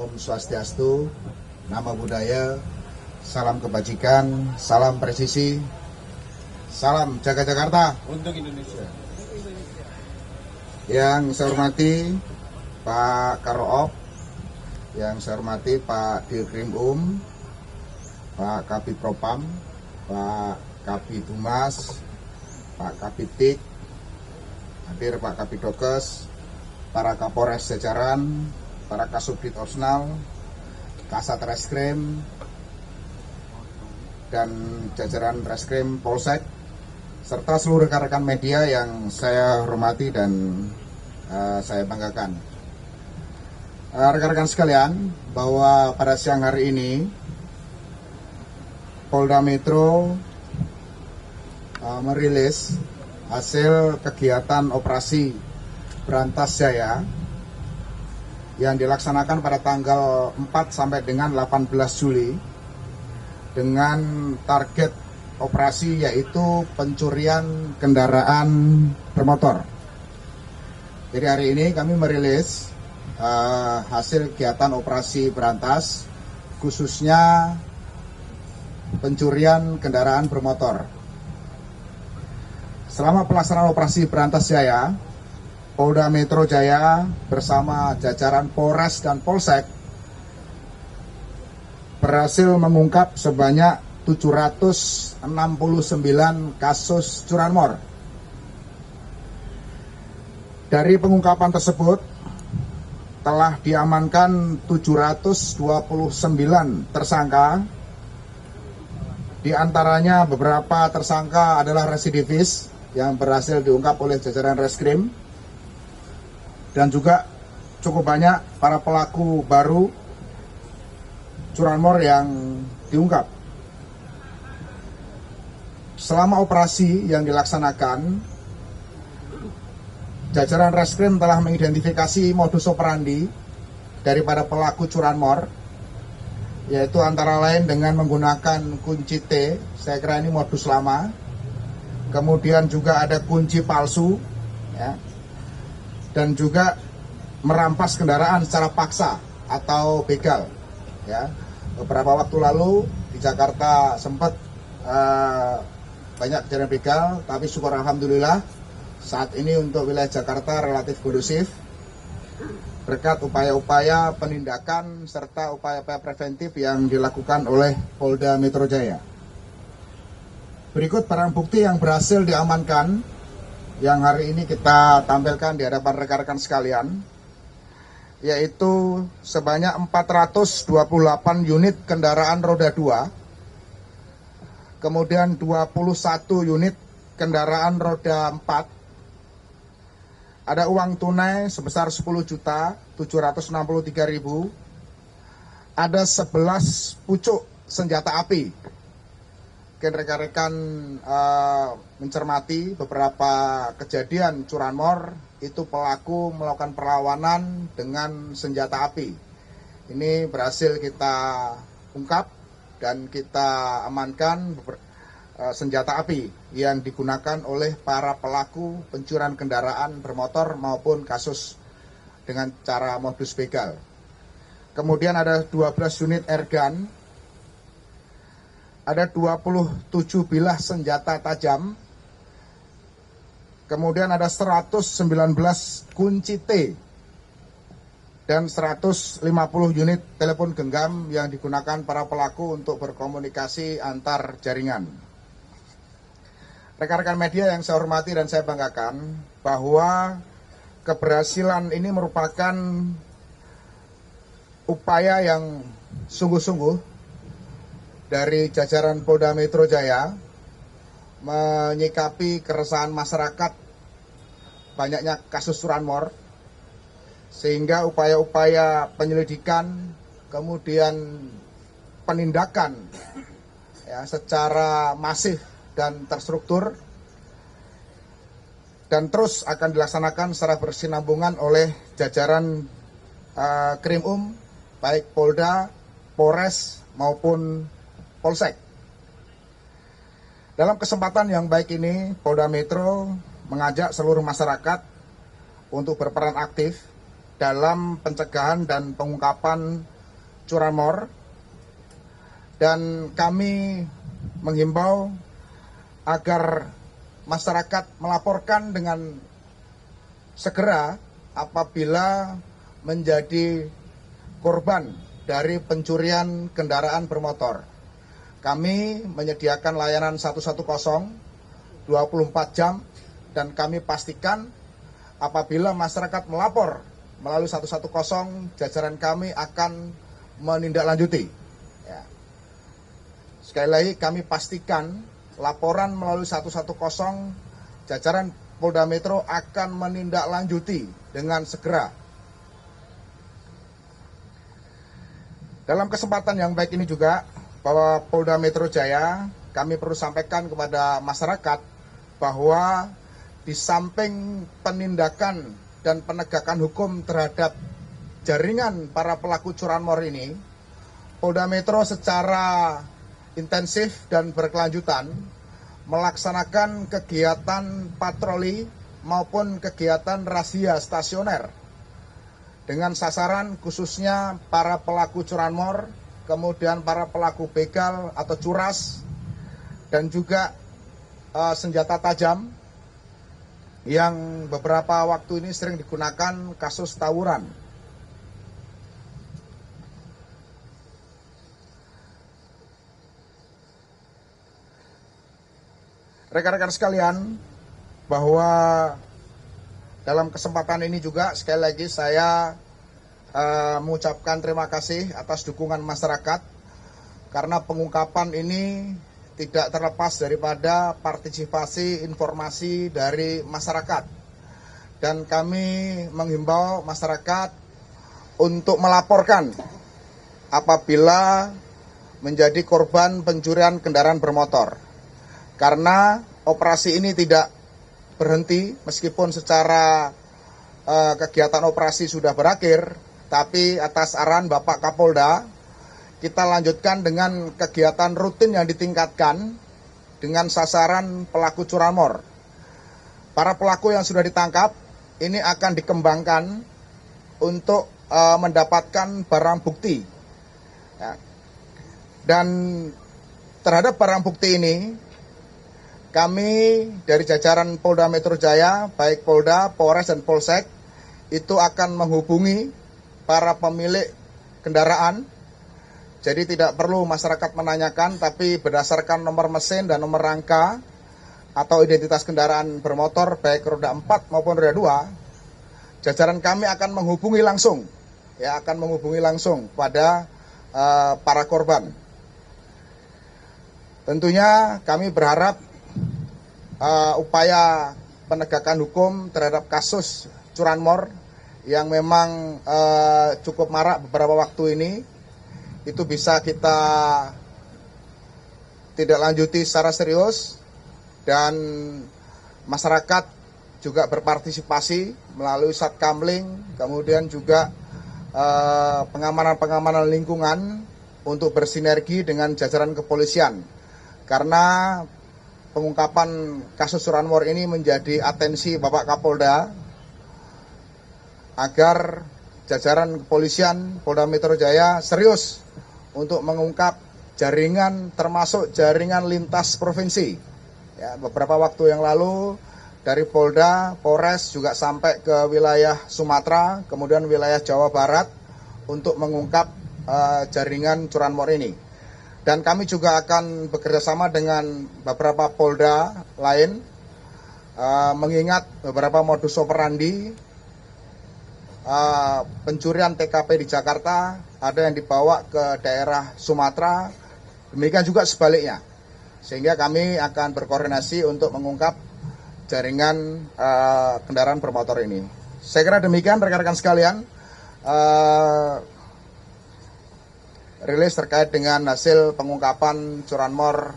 Om Swastiastu, Namo Buddhaya, salam kebajikan, salam presisi, salam jaga Jakarta untuk Indonesia. Yang saya hormati Pak Karoop, yang saya hormati Pak Dirkrim Pak Kabid Propam, Pak Kabid Humas, Pak Kabid Tik, hadir Pak Kabid Dokes, para Kapolres jajaran, para Kasubdit Opsnal, Kasat Reskrim, dan jajaran Reskrim Polsek, serta seluruh rekan-rekan media yang saya hormati dan saya banggakan. Rekan-rekan sekalian, bahwa pada siang hari ini Polda Metro merilis hasil kegiatan operasi Berantas Jaya yang dilaksanakan pada tanggal 4 sampai dengan 18 Juli dengan target operasi yaitu pencurian kendaraan bermotor. Jadi hari ini kami merilis hasil kegiatan operasi Berantas, khususnya pencurian kendaraan bermotor. Selama pelaksanaan operasi Berantas Jaya, Polda Metro Jaya bersama jajaran Polres dan Polsek berhasil mengungkap sebanyak 769 kasus curanmor. Dari pengungkapan tersebut telah diamankan 729 tersangka. Di antaranya beberapa tersangka adalah residivis yang berhasil diungkap oleh jajaran Reskrim, dan juga cukup banyak para pelaku baru curanmor yang diungkap. Selama operasi yang dilaksanakan, jajaran Reskrim telah mengidentifikasi modus operandi daripada pelaku curanmor, yaitu antara lain dengan menggunakan kunci T, saya kira ini modus lama. Kemudian juga ada kunci palsu, ya, dan juga merampas kendaraan secara paksa atau begal. Ya, beberapa waktu lalu di Jakarta sempat banyak kejadian begal, tapi syukur alhamdulillah saat ini untuk wilayah Jakarta relatif kondusif berkat upaya-upaya penindakan serta upaya-upaya preventif yang dilakukan oleh Polda Metro Jaya. Berikut barang bukti yang berhasil diamankan yang hari ini kita tampilkan di hadapan rekan-rekan sekalian, yaitu sebanyak 428 unit kendaraan roda 2, kemudian 21 unit kendaraan roda 4, ada uang tunai sebesar 10.763.000, ada 11 pucuk senjata api. Mungkin rekan-rekan mencermati beberapa kejadian curanmor itu pelaku melakukan perlawanan dengan senjata api. Ini berhasil kita ungkap dan kita amankan senjata api yang digunakan oleh para pelaku pencurian kendaraan bermotor maupun kasus dengan cara modus begal. Kemudian ada 12 unit airgun, ada 27 bilah senjata tajam, kemudian ada 119 kunci T, dan 150 unit telepon genggam yang digunakan para pelaku untuk berkomunikasi antar jaringan. Rekan-rekan media yang saya hormati dan saya banggakan, bahwa keberhasilan ini merupakan upaya yang sungguh-sungguh dari jajaran Polda Metro Jaya menyikapi keresahan masyarakat banyaknya kasus curanmor, sehingga upaya-upaya penyelidikan kemudian penindakan ya, secara masif dan terstruktur dan terus akan dilaksanakan secara bersinambungan oleh jajaran Krim baik Polda, Polres maupun Polsek. Dalam kesempatan yang baik ini, Polda Metro mengajak seluruh masyarakat untuk berperan aktif dalam pencegahan dan pengungkapan curanmor, dan kami menghimbau agar masyarakat melaporkan dengan segera apabila menjadi korban dari pencurian kendaraan bermotor. Kami menyediakan layanan 110 24 jam, dan kami pastikan apabila masyarakat melapor melalui 110, jajaran kami akan menindaklanjuti. Ya. Sekali lagi kami pastikan laporan melalui 110, jajaran Polda Metro akan menindaklanjuti dengan segera. Dalam kesempatan yang baik ini juga, bahwa Polda Metro Jaya, kami perlu sampaikan kepada masyarakat bahwa di samping penindakan dan penegakan hukum terhadap jaringan para pelaku curanmor ini, Polda Metro secara intensif dan berkelanjutan melaksanakan kegiatan patroli maupun kegiatan razia stasioner dengan sasaran khususnya para pelaku curanmor, kemudian para pelaku begal atau curas, dan juga senjata tajam yang beberapa waktu ini sering digunakan kasus tawuran. Rekan-rekan sekalian, bahwa dalam kesempatan ini juga sekali lagi saya mengucapkan terima kasih atas dukungan masyarakat, karena pengungkapan ini tidak terlepas daripada partisipasi informasi dari masyarakat. Dan kami menghimbau masyarakat untuk melaporkan apabila menjadi korban pencurian kendaraan bermotor. Karena operasi ini tidak berhenti, meskipun secara kegiatan operasi sudah berakhir, tapi atas arahan Bapak Kapolda, kita lanjutkan dengan kegiatan rutin yang ditingkatkan dengan sasaran pelaku curanmor. Para pelaku yang sudah ditangkap ini akan dikembangkan untuk mendapatkan barang bukti. Ya. Dan terhadap barang bukti ini, kami dari jajaran Polda Metro Jaya, baik Polda, Polres, dan Polsek, itu akan menghubungi para pemilik kendaraan. Jadi tidak perlu masyarakat menanyakan, tapi berdasarkan nomor mesin dan nomor rangka atau identitas kendaraan bermotor, baik roda 4 maupun roda 2, jajaran kami akan menghubungi langsung, ya, akan menghubungi langsung pada para korban. Tentunya kami berharap upaya penegakan hukum terhadap kasus curanmor yang memang cukup marak beberapa waktu ini, itu bisa kita tidak lanjuti secara serius, dan masyarakat juga berpartisipasi melalui satkamling, kemudian juga pengamanan-pengamanan lingkungan untuk bersinergi dengan jajaran kepolisian. Karena pengungkapan kasus curanmor ini menjadi atensi Bapak Kapolda, agar jajaran kepolisian Polda Metro Jaya serius untuk mengungkap jaringan, termasuk jaringan lintas provinsi. Ya, beberapa waktu yang lalu dari Polda, Polres juga sampai ke wilayah Sumatera, kemudian wilayah Jawa Barat untuk mengungkap jaringan curanmor ini. Dan kami juga akan bekerjasama dengan beberapa Polda lain, mengingat beberapa modus operandi pencurian TKP di Jakarta, ada yang dibawa ke daerah Sumatera, demikian juga sebaliknya. Sehingga kami akan berkoordinasi untuk mengungkap jaringan kendaraan bermotor ini. Saya kira demikian rekan-rekan sekalian, rilis terkait dengan hasil pengungkapan curanmor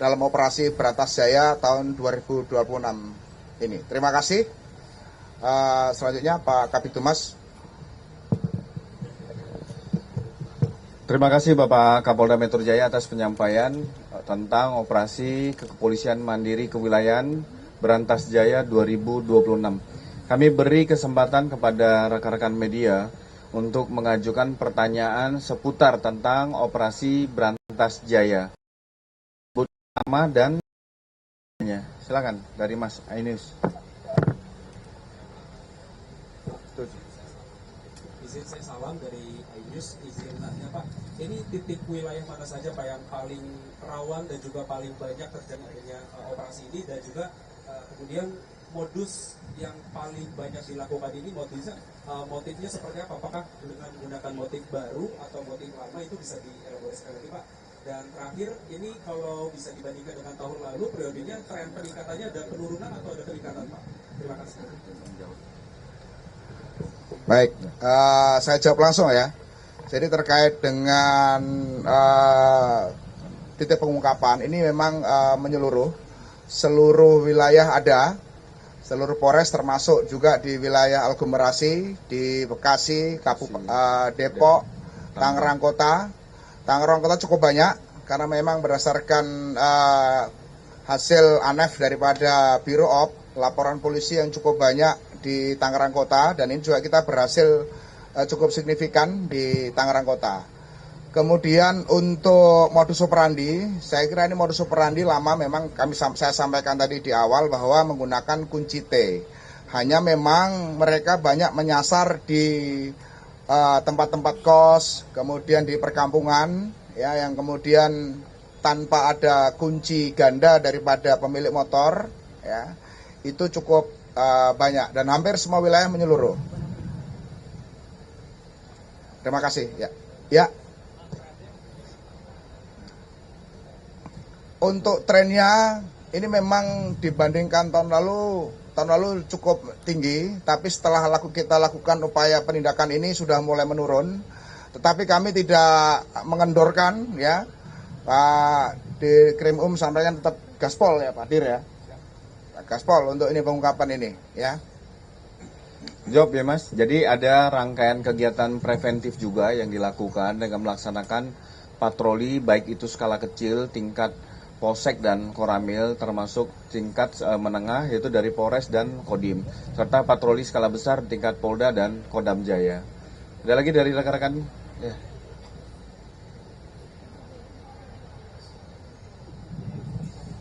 dalam operasi Berantas Jaya tahun 2026 ini. Terima kasih. Selanjutnya Pak Kabitumas. Terima kasih Bapak Kapolda Metro Jaya atas penyampaian tentang operasi kepolisian mandiri kewilayahan Berantas Jaya 2026. Kami beri kesempatan kepada rekan-rekan media untuk mengajukan pertanyaan seputar tentang operasi Brantas Jaya. Nama dan silakan dari Mas Ainus. Izin saya salam dari Ainus, izin nanya Pak, ini titik wilayah mana saja Pak yang paling rawan dan juga paling banyak terjadinya operasi ini, dan juga kemudian modus yang paling banyak dilakukan ini motifnya seperti apa? Apakah dengan menggunakan motif baru atau motif lama, itu bisa dielaborasi lagi Pak? Dan terakhir, ini kalau bisa dibandingkan dengan tahun lalu, periodenya tren peningkatannya ada penurunan atau ada peningkatan Pak? Terima kasih. Baik, saya jawab langsung ya. Jadi terkait dengan titik pengungkapan, ini memang menyeluruh, seluruh wilayah ada, seluruh Polres termasuk juga di wilayah aglomerasi, di Bekasi, Depok, Tangerang Kota. Tangerang Kota cukup banyak, karena memang berdasarkan hasil ANEF daripada Biro Op, laporan polisi yang cukup banyak di Tangerang Kota, dan ini juga kita berhasil cukup signifikan di Tangerang Kota. Kemudian untuk modus operandi, saya kira ini modus operandi lama, memang saya sampaikan tadi di awal bahwa menggunakan kunci T. Hanya memang mereka banyak menyasar di tempat-tempat kos, kemudian di perkampungan, ya, yang kemudian tanpa ada kunci ganda daripada pemilik motor, ya, itu cukup banyak dan hampir semua wilayah menyeluruh. Terima kasih. Ya. Untuk trennya ini memang dibandingkan tahun lalu cukup tinggi, tapi setelah kita lakukan upaya penindakan ini sudah mulai menurun. Tetapi kami tidak mengendorkan, ya, Pak di Krim sampaikan tetap gaspol ya Pak Dir ya, gaspol untuk ini pengungkapan ini ya. Jawab ya Mas. Jadi ada rangkaian kegiatan preventif juga yang dilakukan dengan melaksanakan patroli, baik itu skala kecil tingkat Polsek dan Koramil, termasuk tingkat menengah yaitu dari Polres dan Kodim, serta patroli skala besar tingkat Polda dan Kodam Jaya. Ada lagi dari rekan-rekan? Ya.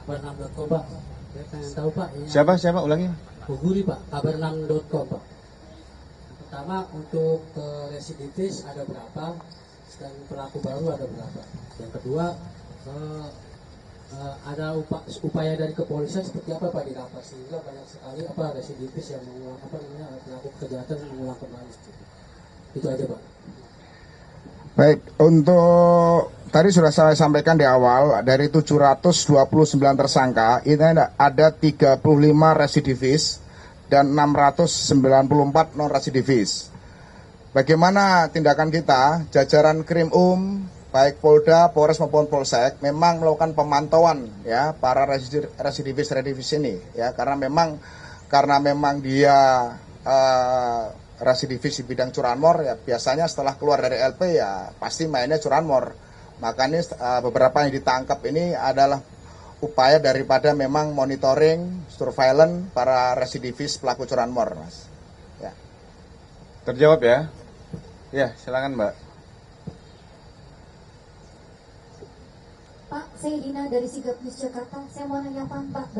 Kabar6.com Pak. Saya pengen tahu Pak. Siapa ulangi? Buguri Pak. Kabar6.com Pak. Pertama, untuk residivis ada berapa dan pelaku baru ada berapa. Yang kedua, ada upaya dari kepolisian seperti apa Pak di lapas, sehingga banyak sekali residivis yang mengulang pelaku kejahatan mengulang kembali. Itu aja Pak. Baik, untuk tadi sudah saya sampaikan di awal, dari 729 tersangka ini ada 35 residivis dan 694 non residivis. Bagaimana tindakan kita? Jajaran Krim baik Polda, Polres maupun Polsek memang melakukan pemantauan ya para residivis ini ya, karena memang dia residivis di bidang curanmor ya, biasanya setelah keluar dari LP ya pasti mainnya curanmor. Makanya beberapa yang ditangkap ini adalah upaya daripada memang monitoring, surveillance para residivis pelaku curanmor, Mas. Ya. Terjawab ya? Ya, silakan Mbak. Pak, saya Dina dari Sigap News Jakarta. Saya mau nanya Pak,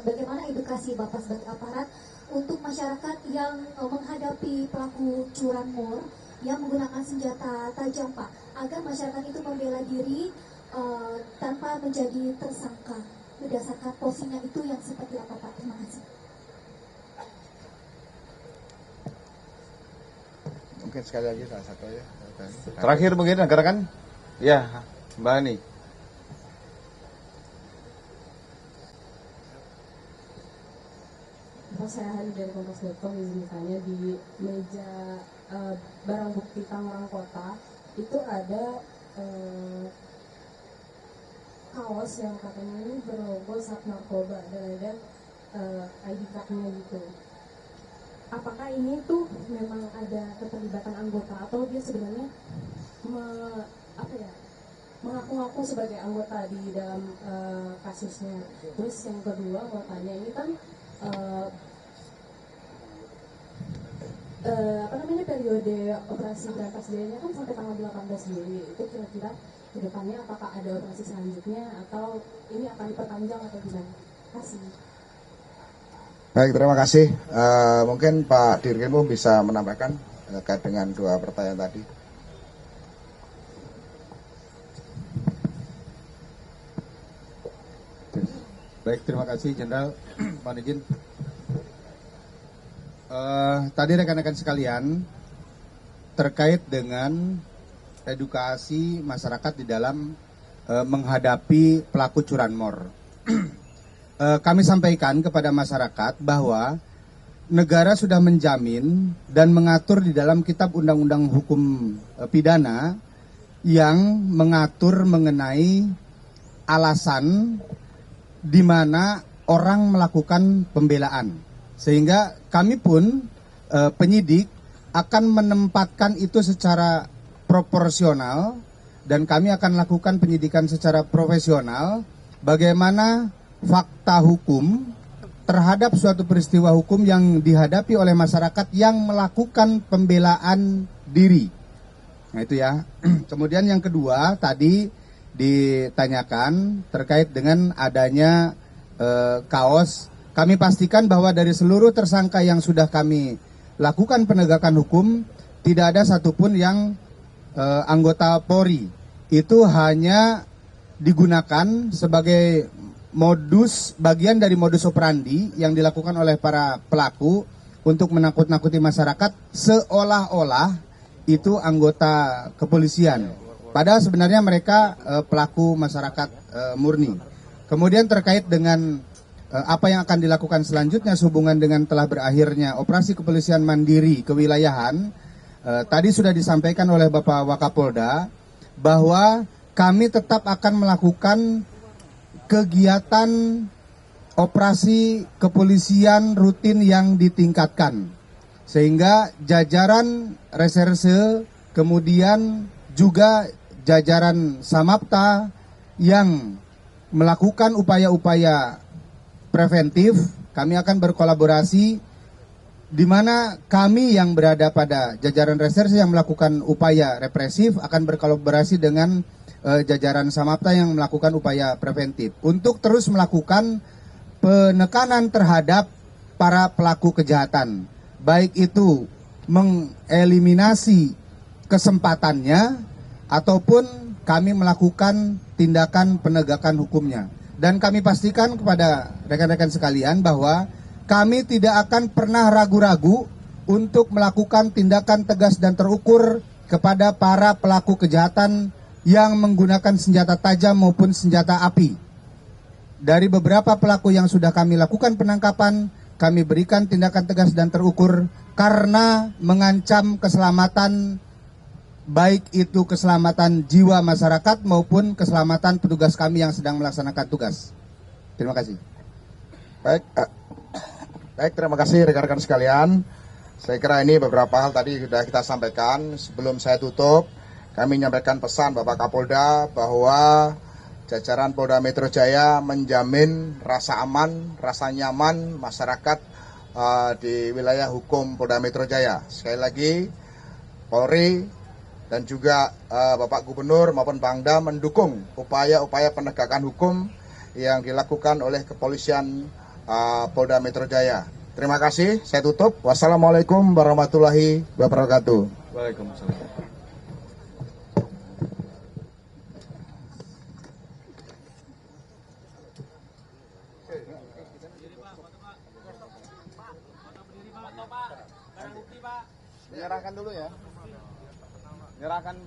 bagaimana edukasi Bapak sebagai aparat untuk masyarakat yang menghadapi pelaku curanmor yang menggunakan senjata tajam Pak, agar masyarakat itu membela diri tanpa menjadi tersangka. Berdasarkan posisinya itu yang seperti apa Pak? Terima kasih. Mungkin sekali lagi salah satu ya. Terakhir mungkin rekan-rekan? Ya, Mbak Ani. Saya Hari dari Kompas.com, izin tanya, di meja barang bukti Tangerang Kota itu ada kaos yang katanya ini berlogo Sat Narkoba dan ada ID card-nya gitu. Apakah ini tuh memang ada keterlibatan anggota atau dia sebenarnya mengaku-ngaku sebagai anggota di dalam kasusnya? Terus yang kedua mau tanya, ini kan periode operasi berantas jayanya kan sampai tanggal 18 Juli. Itu kira-kira ke depannya apakah ada operasi selanjutnya atau ini akan diperpanjang atau gimana? Terima kasih. Baik, terima kasih. Mungkin Pak Dirkrimum bisa menambahkan terkait dengan dua pertanyaan tadi. Baik, terima kasih Jenderal. Mohon izin. Tadi rekan-rekan sekalian, terkait dengan edukasi masyarakat di dalam menghadapi pelaku curanmor. Kami sampaikan kepada masyarakat bahwa negara sudah menjamin dan mengatur di dalam Kitab Undang-Undang Hukum Pidana yang mengatur mengenai alasan di mana orang melakukan pembelaan. Sehingga kami pun penyidik akan menempatkan itu secara proporsional dan kami akan lakukan penyidikan secara profesional bagaimana fakta hukum terhadap suatu peristiwa hukum yang dihadapi oleh masyarakat yang melakukan pembelaan diri. Nah itu ya. Kemudian yang kedua tadi ditanyakan terkait dengan adanya kaos. Kami pastikan bahwa dari seluruh tersangka yang sudah kami lakukan penegakan hukum, tidak ada satupun yang anggota Polri. Itu hanya digunakan sebagai bagian dari modus operandi yang dilakukan oleh para pelaku untuk menakut-nakuti masyarakat seolah-olah itu anggota kepolisian. Padahal sebenarnya mereka pelaku masyarakat murni. Kemudian terkait dengan apa yang akan dilakukan selanjutnya sehubungan dengan telah berakhirnya operasi kepolisian mandiri kewilayahan, tadi sudah disampaikan oleh Bapak Wakapolda bahwa kami tetap akan melakukan kegiatan operasi kepolisian rutin yang ditingkatkan. Sehingga jajaran reserse kemudian juga jajaran Samapta yang melakukan upaya-upaya preventif, kami akan berkolaborasi di mana kami yang berada pada jajaran reserse yang melakukan upaya represif akan berkolaborasi dengan jajaran Samapta yang melakukan upaya preventif untuk terus melakukan penekanan terhadap para pelaku kejahatan, baik itu mengeliminasi kesempatannya ataupun kami melakukan tindakan penegakan hukumnya. Dan kami pastikan kepada rekan-rekan sekalian bahwa kami tidak akan pernah ragu-ragu untuk melakukan tindakan tegas dan terukur kepada para pelaku kejahatan yang menggunakan senjata tajam maupun senjata api. Dari beberapa pelaku yang sudah kami lakukan penangkapan, kami berikan tindakan tegas dan terukur karena mengancam keselamatan, baik itu keselamatan jiwa masyarakat maupun keselamatan petugas kami yang sedang melaksanakan tugas. Terima kasih. Baik, terima kasih rekan-rekan sekalian. Saya kira ini beberapa hal tadi sudah kita sampaikan. Sebelum saya tutup, kami menyampaikan pesan Bapak Kapolda bahwa jajaran Polda Metro Jaya menjamin rasa aman, rasa nyaman masyarakat di wilayah hukum Polda Metro Jaya. Sekali lagi, Polri dan juga Bapak Gubernur maupun Pangdam mendukung upaya-upaya penegakan hukum yang dilakukan oleh kepolisian Polda Metro Jaya. Terima kasih, saya tutup. Wassalamualaikum warahmatullahi wabarakatuh. Waalaikumsalam. Menyerahkan dulu ya. Menyerahkan